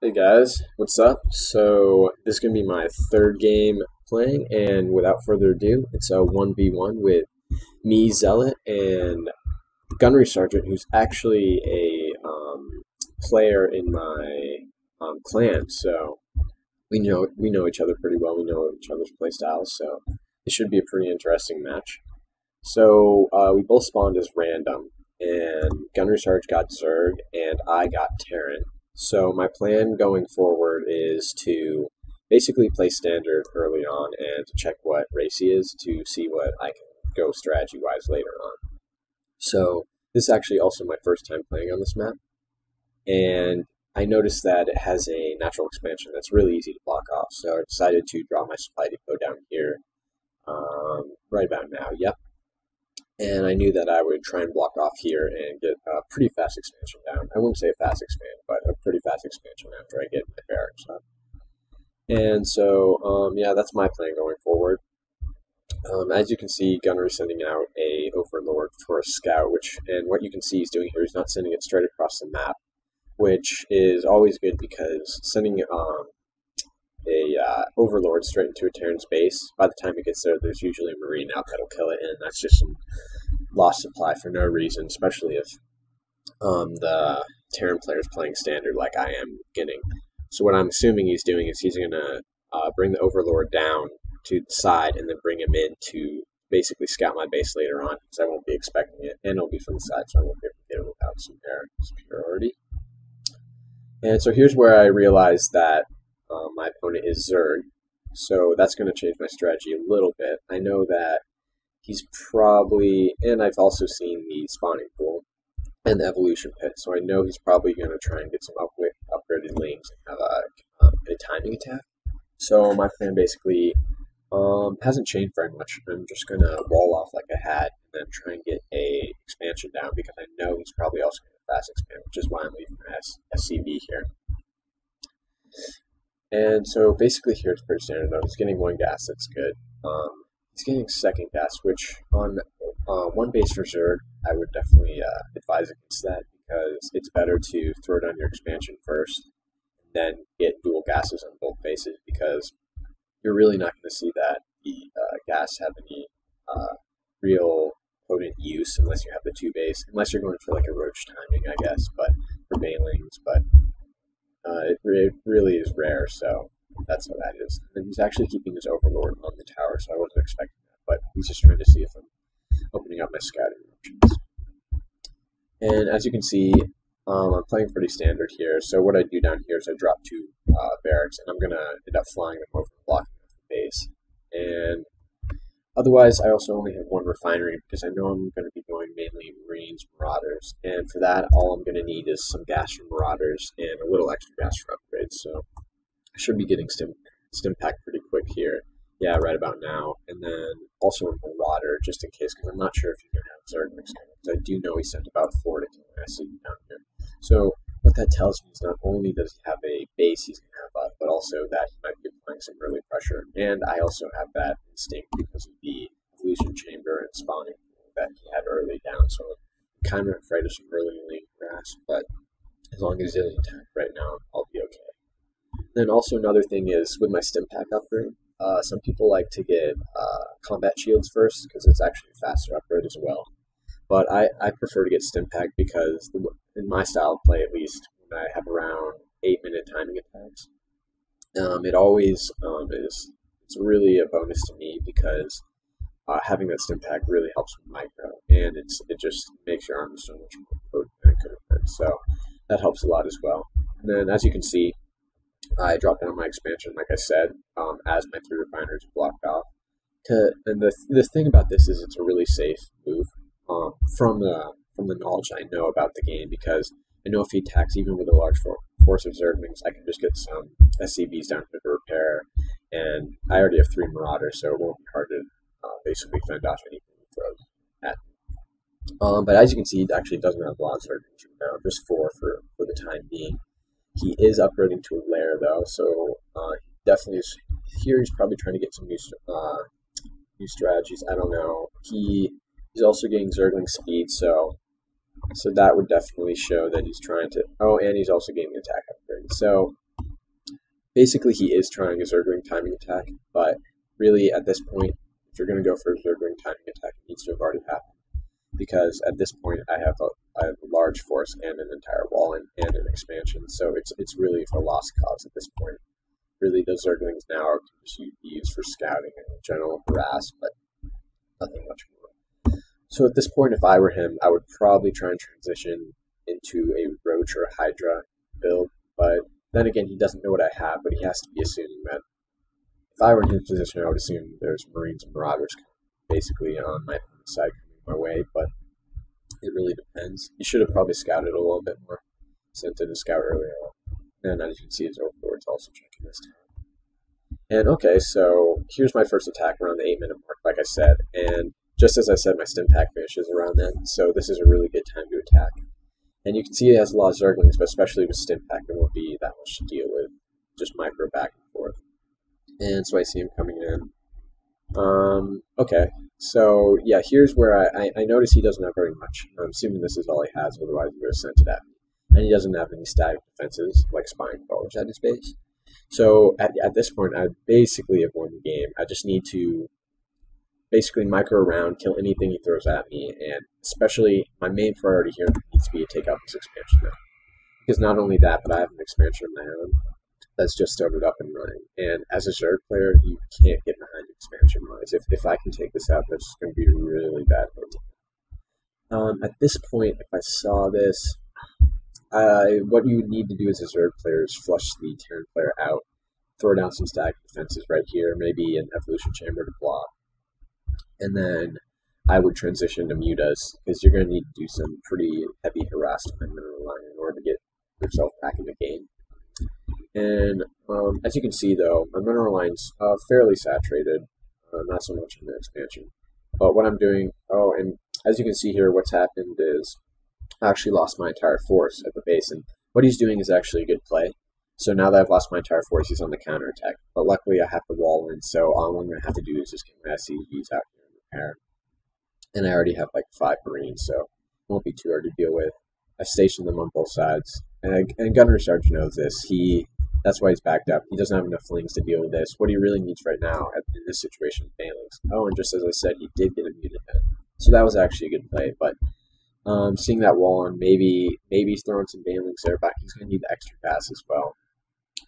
Hey guys, what's up? So this is gonna be my third game playing, and without further ado, it's a 1v1 with me, Zealot, and Gunnery Sergeant, who's actually a player in my clan. So we know each other pretty well. We know each other's playstyles, so it should be a pretty interesting match. So we both spawned as random, and Gunnery Sarge got Zerg, and I got Terran. So my plan going forward is to basically play standard early on and to check what race he is to see what I can go strategy-wise later on. So this is actually also my first time playing on this map, and I noticed that it has a natural expansion that's really easy to block off. So I decided to draw my supply depot down here right about now. Yep. And I knew that I would try and block off here and get a pretty fast expansion down. I wouldn't say a fast expand, but a pretty fast expansion after I get my barracks up. And so, yeah, that's my plan going forward. As you can see, Gunner is sending out a Overlord for a scout, and what you can see he's doing here, he's not sending it straight across the map, which is always good because sending Overlord straight into a Terran's base, by the time it gets there, there's usually a Marine out that'll kill it, and that's just some lost supply for no reason, especially if the Terran player is playing standard like I am getting. So what I'm assuming he's doing is he's going to bring the Overlord down to the side and then bring him in to basically scout my base later on, because I won't be expecting it, and it'll be from the side, so I won't be able to get it without some air superiority. And so here's where I realized that my opponent is Zerg, so that's going to change my strategy a little bit. I know that he's probably, and I've also seen the spawning pool and the evolution pit, so I know he's probably going to try and get some upgraded lings and have a timing attack. So my plan basically hasn't changed very much. I'm just going to wall off like I had and then try and get a expansion down because I know he's probably also going to fast expand, which is why I'm leaving my SCV here. And so basically here it's pretty standard though. He's getting one gas, that's good. He's getting second gas, which on one base for Zerg, I would definitely advise against that because it's better to throw down your expansion first and then get dual gases on both bases because you're really not going to see that the gas have any real potent use unless you have the two base, unless you're going for like a roach timing, I guess, but for banelings, but it really is rare, so that's how that is. And he's actually keeping his Overlord on the tower, so I wasn't expecting that, but he's just trying to see if I'm opening up my scouting options. And as you can see, I'm playing pretty standard here, so what I do down here is I drop two barracks, and I'm going to end up flying them over and blocking the base. And otherwise, I also only have one refinery because I know I'm going to be going mainly Marines, Marauders, and for that, all I'm going to need is some gas from Marauders and a little extra gas for upgrades, so I should be getting stim pack pretty quick here. Yeah, right about now, and then also a Marauder, just in case, because I'm not sure if he's going to have Zerg mixed in, because I do know he sent about 4 to kill my SCV down here. So what that tells me is not only does he have a base he's going to have up, but also that he might be applying some early pressure, and I also have that instinct because of the evolution chamber and spawning that he had early down, so I'm kind of afraid of some early lane grass, but as long as he doesn't attack right now, I'll be okay. Then also another thing is with my stim pack upgrade, some people like to get combat shields first because it's actually a faster upgrade as well. But I prefer to get stim pack because in my style of play, at least, when I have around 8-minute timing attacks, it always it's really a bonus to me because having that stim pack really helps with micro, and it just makes your armor so much more potent than it could have been. So that helps a lot as well. And then as you can see, I dropped down my expansion, like I said, as my 3 refineries are blocked off. And the thing about this is it's a really safe move from the knowledge I know about the game, because I know if he attacks even with a large force of Zerglings, I can just get some SCVs down to repair, and I already have 3 Marauders, so it won't be hard to basically fend off anything he throws at me. But as you can see, he actually doesn't have a lot of Zerglings right now, just 4 for the time being. He is upgrading to a lair though, so he definitely is here. He's probably trying to get some new strategies. I don't know. He's also getting Zergling speed, so that would definitely show that he's trying to. Oh, and he's also getting attack upgrade. So Basically, he is trying a Zergling timing attack, but really at this point, if you're going to go for a Zergling timing attack, it needs to have already happened. Because at this point, I have a large force and an entire wall and an expansion, so it's really for lost cause at this point. Really, those Zerglings now are just used for scouting and general harass, but nothing much more. So at this point, if I were him, I would probably try and transition into a Roach or a Hydra build, but then again, he doesn't know what I have, but he has to be assuming that if I were in his position, I would assume there's Marines and Marauders basically on my side coming my way, but it really depends. He should have probably scouted a little bit more, sent in a scout earlier on. And as you can see, his overlord's also checking this time. And okay, so here's my first attack around the 8-minute mark, like I said, and just as I said, my stim pack finishes around then, so this is a really good time to attack. And you can see it has a lot of Zerglings, but especially with stim pack, there won't be that much to deal with, just micro back and forth. And so I see him coming in. Okay, so yeah, here's where I notice he doesn't have very much. I'm assuming this is all he has, otherwise he would have sent it at me. And he doesn't have any static defenses, like spine crawlers at his base. So at this point, I basically have won the game. I just need to basically micro around, kill anything he throws at me, and especially my main priority here needs to be to take out this expansion now. Because not only that, but I have an expansion of my own that's just started up and running. And as a Zerg player, you can't get behind expansion lines. If I can take this out, that's going to be really bad for me. At this point, if I saw this, what you would need to do as a Zerg player is flush the Terran player out, throw down some static defenses right here, maybe an Evolution Chamber to block, and then I would transition to Mutas, because you're going to need to do some pretty heavy harassment on mineral line in order to get yourself back in the game. And as you can see, though, my mineral line's fairly saturated, not so much in the expansion. But what I'm doing, and as you can see here, what's happened is I actually lost my entire force at the base, and what he's doing is actually a good play. So now that I've lost my entire force, he's on the counterattack. But luckily I have the wall in, so all I'm going to have to do is just get my SCVs out here and repair. And I already have like 5 Marines, so it won't be too hard to deal with. I stationed them on both sides. And Gunner Sarge knows this. That's why he's backed up. He doesn't have enough flings to deal with this. What he really needs right now in this situation is Banelings. Oh, and just as I said, he did get a muted then. So that was actually a good play, but seeing that wall on, maybe he's throwing some Banelings there, but he's going to need the extra pass as well.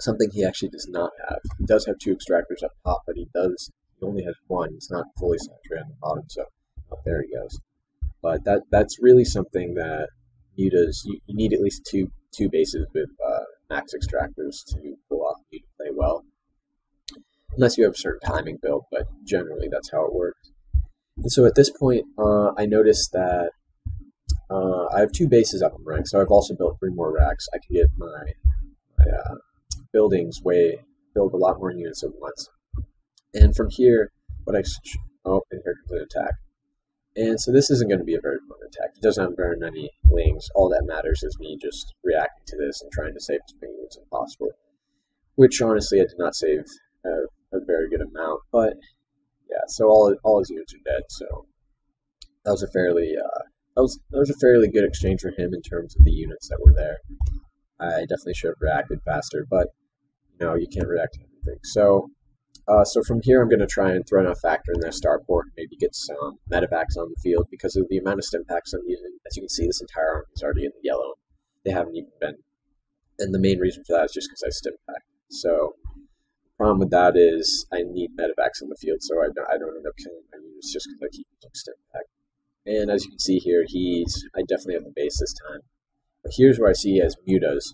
Something he actually does not have. He does have 2 extractors up top, but he only has 1. He's not fully saturated on the bottom, so there he goes. But that's really something that Mutas, you need at least two bases with max extractors to pull off Muta play well. Unless you have a certain timing build, but generally that's how it works. And so at this point, I noticed that I have 2 bases up in rank, so I've also built 3 more racks. I can get my buildings build a lot more units at once. And from here, and here comes an attack. And so this isn't going to be a very fun attack. It doesn't have very many wings. All that matters is me just reacting to this and trying to save as many units as possible. Which honestly I did not save a very good amount, but yeah. So all his units are dead. So that was a fairly good exchange for him in terms of the units that were there. I definitely should have reacted faster, but you can't react to everything. So from here, I'm going to try and throw in a factor in their starport, maybe get some medevacs on the field because of the amount of stim packs I'm using. As you can see, this entire army is already in the yellow. They haven't even been. And the main reason for that is just because I stim pack. So the problem with that is I need medevacs on the field, so I don't end up killing my units just because I keep using stim pack. And as you can see here, I definitely have the base this time. But here's where I see he has Mutas.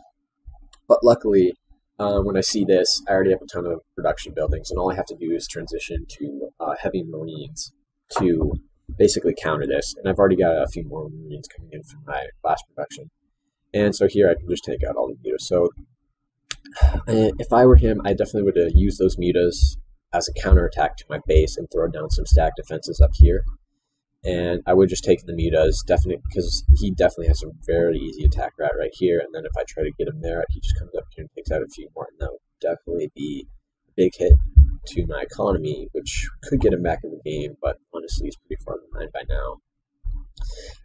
But luckily, when I see this, I already have a ton of production buildings, and all I have to do is transition to heavy Marines to basically counter this. And I've already got a few more Marines coming in from my last production. And so here I can just take out all the Mutas. So if I were him, I definitely would use those Mutas as a counterattack to my base and throw down some stack defenses up here. And I would just take the Mutas, definitely, because he definitely has a very easy attack route right here. And then if I try to get him there, he just comes up here and takes out a few more. And that would definitely be a big hit to my economy, which could get him back in the game. But honestly, he's pretty far behind by now.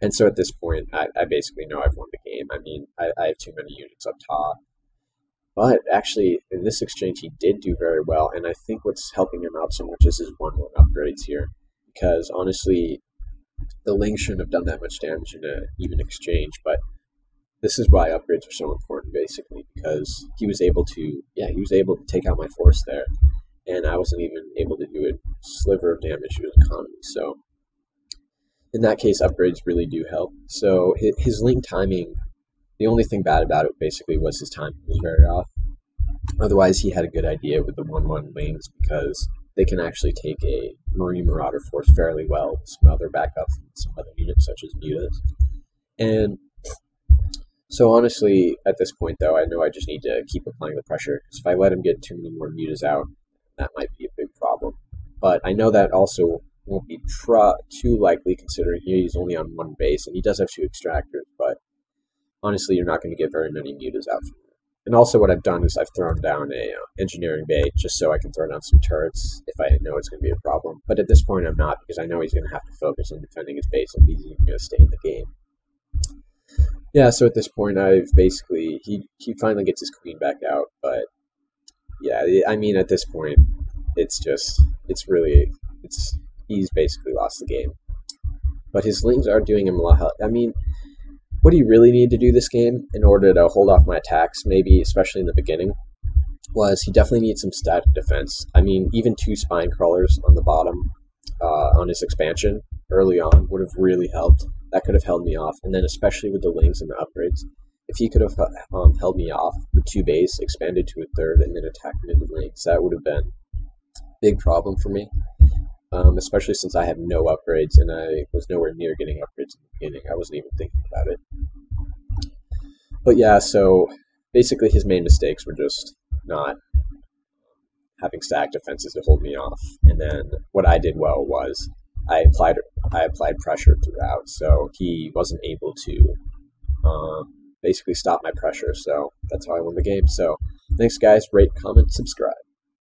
And so at this point, I basically know I've won the game. I mean, I have too many units up top. But actually, in this exchange, he did do very well, and I think what's helping him out so much is his 1-1 upgrades here. Because honestly, the Ling shouldn't have done that much damage in an even exchange, but this is why upgrades are so important, basically, because he was able to take out my force there, and I wasn't even able to do a sliver of damage to his economy. So in that case, upgrades really do help. So his Ling timing, the only thing bad about it basically was his timing was very off. Otherwise, he had a good idea with the 1-1 Lings because they can actually take a Marine Marauder force fairly well with some other backup from some other units such as mutas. And so honestly, at this point though, I know I just need to keep applying the pressure, because if I let him get too many more mutas out, that might be a big problem. But I know that also won't be too likely, considering he's only on 1 base, and he does have 2 extractors, but honestly, you're not going to get very many mutas out from him. And also what I've done is I've thrown down a engineering bay just so I can throw down some turrets if I know it's going to be a problem. But at this point I'm not, because I know he's going to have to focus on defending his base if he's even going to stay in the game. Yeah, so at this point I've basically, he finally gets his queen back out, but yeah, I mean at this point he's basically lost the game. But his Lings are doing him a lot of help. I mean, what he really needed to do this game in order to hold off my attacks, maybe especially in the beginning, was he definitely needs some static defense. I mean, even 2 spine crawlers on the bottom on his expansion early on would have really helped. That could have held me off, and then especially with the Lings and the upgrades, if he could have held me off with 2 base, expanded to a 3rd, and then attacked me with Lings, that would have been a big problem for me. Especially since I have no upgrades, and I was nowhere near getting upgrades in the beginning. I wasn't even thinking about it. But yeah, so basically his main mistakes were just not having stack defenses to hold me off. And then what I did well was I applied pressure throughout, so he wasn't able to basically stop my pressure. So that's how I won the game. So thanks guys, rate, comment, subscribe.